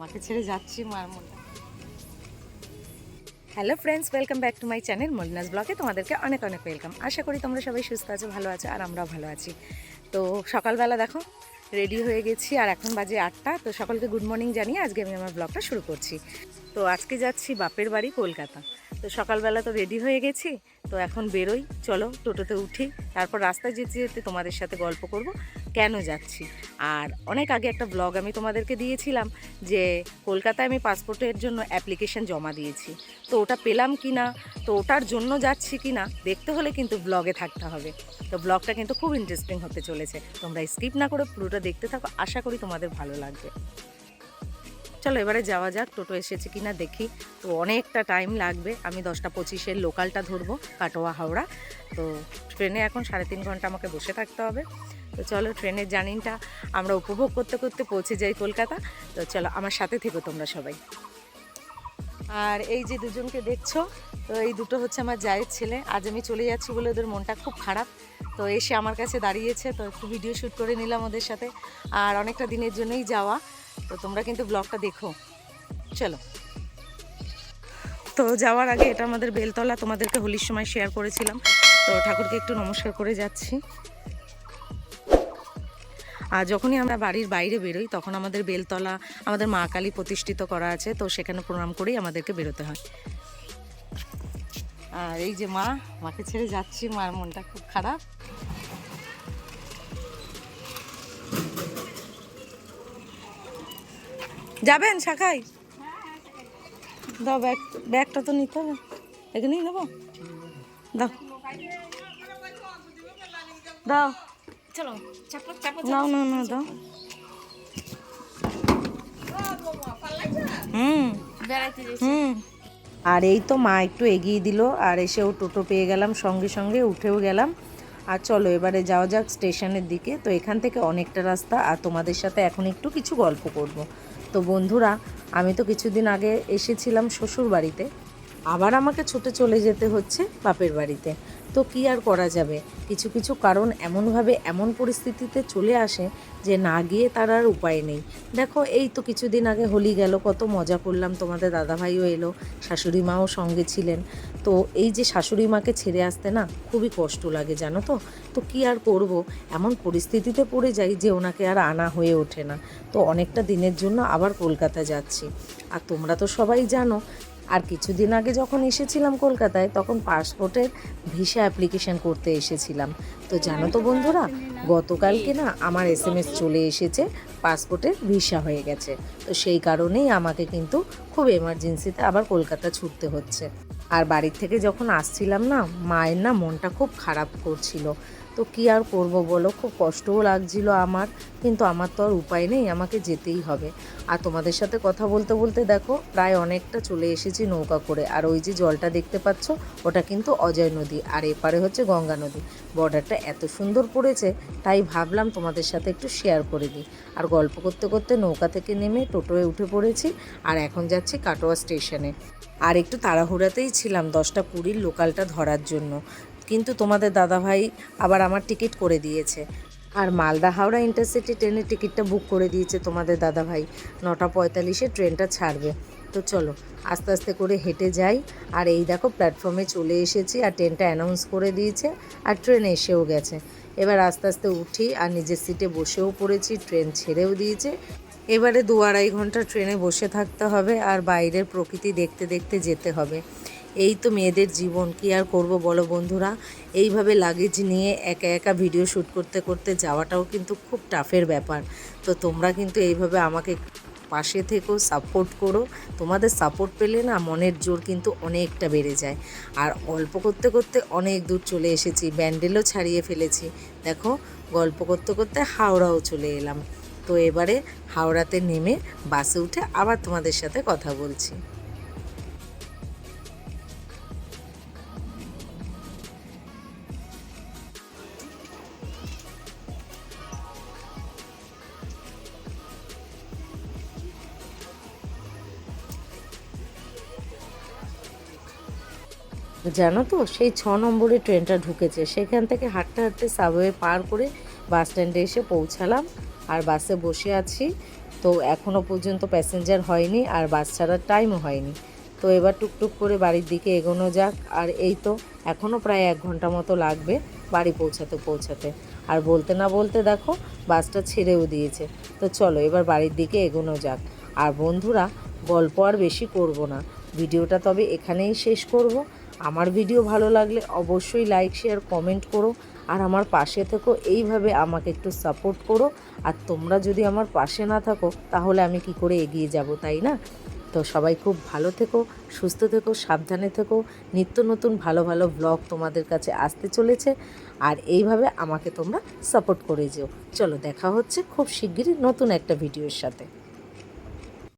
মাকে ছেড়ে যাচ্ছি মার মনটা। Hello friends, welcome back to my channel মলিনাস ব্লগে। তোমাদেরকে অনেক অনেক ওয়েলকাম। আশা করি তোমরা সবাই সুস্থ আছো, ভালো আছো, আর আমরাও ভালো আছি। তো সকালবেলা দেখো রেডি হয়ে গেছি, আর এখন বাজে 8টা। তো সকলকে গুড মর্নিং জানিয়ে আজকে আমি আমার ব্লগটা শুরু করছি। তো আজকে যাচ্ছি বাপের বাড়ি কলকাতা। তো সকালবেলা তো রেডি হয়ে গেছি, তো এখন বেরোই, চলো টোটোতে উঠি। তারপর রাস্তায় যেতে যেতে তোমাদের সাথে গল্প করব কেন যাচ্ছি। আর অনেক আগে একটা ব্লগ আমি তোমাদেরকে দিয়েছিলাম যে কলকাতায় আমি পাসপোর্টের জন্য অ্যাপ্লিকেশন জমা দিয়েছি, তো ওটা পেলাম কি না, তো ওটার জন্য যাচ্ছি কি না দেখতে হলে কিন্তু ব্লগে থাকতে হবে। তো ব্লগটা কিন্তু খুব ইন্টারেস্টিং হতে চলেছে, তোমরা স্কিপ না করে পুরোটা দেখতে থাকো, আশা করি তোমাদের ভালো লাগবে। চলো এবারে যাওয়া যাক, টোটো এসেছে কিনা দেখি। তো অনেকটা টাইম লাগবে, আমি 10টা 25-এর লোকালটা ধরবো, কাটোয়া হাওড়া। তো ট্রেনে এখন 3.5 ঘন্টা আমাকে বসে থাকতে হবে। তো চলো ট্রেনের জার্নিটা আমরা উপভোগ করতে করতে পৌঁছে যাই কলকাতা। তো চলো আমার সাথে থেকো তোমরা সবাই। আর এই যে দুজনকে দেখছো, তো এই দুটো হচ্ছে আমার জায়ের ছেলে। আজ আমি চলে যাচ্ছি বলে ওদের মনটা খুব খারাপ, তো এসে আমার কাছে দাঁড়িয়েছে, তো একটু ভিডিও শ্যুট করে নিলাম ওদের সাথে। আর অনেকটা দিনের জন্যই যাওয়া, তো তোমরা কিন্তু ব্লগটা দেখো। চলো। তো যাওয়ার আগে এটা আমাদের বেলতলা, তোমাদেরকে হোলির সময় শেয়ার করেছিলাম। তো ঠাকুরকে একটু নমস্কার করে যাচ্ছি। আর যখনই আমরা বাড়ির বাইরে বেরোই তখন আমাদের বেলতলা আমাদের মা কালী প্রতিষ্ঠিত করা আছে, তো সেখানে প্রণাম করেই আমাদেরকে বেরোতে হয়। আর এই যে মাকে ছেড়ে যাচ্ছি, মার মনটা খুব খারাপ। যাবেন শাখায়? দাও ব্যাগটা তো নিতে হবে, এখানেই নেবো। দাও দাও, চলো নাও না না দাও। হুম বেড়াইতে হুম। আর এই তো মা একটু এগিয়ে দিল, আর এসেও টোটো পেয়ে গেলাম, সঙ্গে সঙ্গে উঠেও গেলাম। আর চলো এবারে যাওয়া যাক স্টেশনের দিকে। তো এখান থেকে অনেকটা রাস্তা, আর তোমাদের সাথে এখন একটু কিছু গল্প করব। তো বন্ধুরা, আমি তো কিছুদিন আগে এসেছিলাম শ্বশুর বাড়িতে, আবার আমাকে ছুটে চলে যেতে হচ্ছে বাপের বাড়িতে। তো কি আর করা যাবে, কিছু কিছু কারণ এমনভাবে এমন পরিস্থিতিতে চলে আসে যে না গিয়ে তার আর উপায় নেই। দেখো এই তো কিছুদিন আগে হোলি গেল, কত মজা করলাম, তোমাদের দাদাভাইও এলো, শাশুড়ি মাও সঙ্গে ছিলেন। তো এই যে শাশুড়ি মাকে ছেড়ে আসতে না খুবই কষ্ট লাগে জানো তো। তো কি আর করব, এমন পরিস্থিতিতে পড়ে যাই যে ওনাকে আর আনা হয়ে ওঠে না। তো অনেকটা দিনের জন্য আবার কলকাতা যাচ্ছি। আর তোমরা তো সবাই জানো, আর কিছুদিন আগে যখন এসেছিলাম কলকাতায় তখন পাসপোর্টের ভিসা অ্যাপ্লিকেশান করতে এসেছিলাম। তো জানো তো বন্ধুরা, গতকালকে না আমার SMS চলে এসেছে, পাসপোর্টের ভিসা হয়ে গেছে। তো সেই কারণেই আমাকে কিন্তু খুব এমার্জেন্সিতে আবার কলকাতা ছুটতে হচ্ছে। আর বাড়ির থেকে যখন আসছিলাম না, মায়ের না মনটা খুব খারাপ করছিল। তো কি আর করব বলো, খুব কষ্টও লাগছিল আমার, কিন্তু আমার তো আর উপায় নেই, আমাকে যেতেই হবে। আর তোমাদের সাথে কথা বলতে বলতে দেখো প্রায় অনেকটা চলে এসেছি নৌকা করে। আর ওই যে জলটা দেখতে পাচ্ছ, ওটা কিন্তু অজয় নদী, আর এপারে হচ্ছে গঙ্গা নদী। বর্ডারটা এত সুন্দর পড়েছে, তাই ভাবলাম তোমাদের সাথে একটু শেয়ার করে দিই। আর গল্প করতে করতে নৌকা থেকে নেমে টোটোয় উঠে পড়েছি, আর এখন যাচ্ছি কাটোয়া স্টেশনে। আর একটু তাড়াহুড়াতেই ছিলাম 10টা 20 লোকালটা ধরার জন্য, কিন্তু তোমাদের দাদাভাই আবার আমার টিকিট করে দিয়েছে। আর মালদা হাওড়া ইন্টারসিটি ট্রেনের টিকিটটা বুক করে দিয়েছে তোমাদের দাদাভাই, 9টা 45-এ ট্রেনটা ছাড়বে। তো চলো আস্তে আস্তে করে হেঁটে যাই। আর এই দেখো প্ল্যাটফর্মে চলে এসেছি, আর ট্রেনটা অ্যানাউন্স করে দিয়েছে, আর ট্রেন এসেও গেছে। এবার আস্তে আস্তে উঠি, আর নিজের সিটে বসেও পড়েছি, ট্রেন ছেড়েও দিয়েছে। এবারে 2-2.5 ঘন্টা ট্রেনে বসে থাকতে হবে, আর বাইরের প্রকৃতি দেখতে দেখতে যেতে হবে। এই তো মেয়েদের জীবন, কি আর করব বলো বন্ধুরা। এইভাবে লাগেজ নিয়ে একা একা ভিডিও শ্যুট করতে করতে যাওয়াটাও কিন্তু খুব টাফের ব্যাপার। তো তোমরা কিন্তু এইভাবে আমাকে পাশে থেকেও সাপোর্ট করো, তোমাদের সাপোর্ট পেলে না মনের জোর কিন্তু অনেকটা বেড়ে যায়। আর গল্প করতে করতে অনেক দূর চলে এসেছি, ব্যান্ডেলও ছাড়িয়ে ফেলেছি। দেখো গল্প করতে করতে হাওড়াও চলে এলাম। তো এবারে হাওড়াতে নেমে বাসে উঠে আবার তোমাদের সাথে কথা বলছি। জানো তো সেই 6 নম্বরে ট্রেনটা ঢুকেছে, সেখান থেকে হাঁটতে হাঁটতে সাবওয়ে পার করে বাস স্ট্যান্ডে এসে পৌঁছালাম। আর বাসে বসে আছি। তো এখনও পর্যন্ত প্যাসেঞ্জার হয়নি আর বাস ছাড়ার টাইমও হয়নি। তো এবার টুকটুক করে বাড়ির দিকে এগোনো যাক। আর এই তো এখনও প্রায় 1 ঘন্টা মতো লাগবে বাড়ি পৌঁছাতে। আর বলতে না বলতে দেখো বাসটা ছেড়েও দিয়েছে। তো চলো এবার বাড়ির দিকে এগোনো যাক। আর বন্ধুরা, গল্প আর বেশি করব না, ভিডিওটা তবে এখানেই শেষ করব। আমার ভিডিও ভালো লাগলে অবশ্যই লাইক শেয়ার কমেন্ট করো আর আমার পাশে থেকো, এইভাবে আমাকে একটু সাপোর্ট করো। আর তোমরা যদি আমার পাশে না থাকো তাহলে আমি কি করে এগিয়ে যাব, তাই না? তো সবাই খুব ভালো থেকো, সুস্থ থেকো, সাবধানে থেকো। নিত্য নতুন ভালো ভালো ব্লগ তোমাদের কাছে আসতে চলেছে। আর এইভাবে আমাকে তোমরা সাপোর্ট করে যেও। চলো দেখা হচ্ছে খুব শিগগিরই নতুন একটা ভিডিওর সাথে।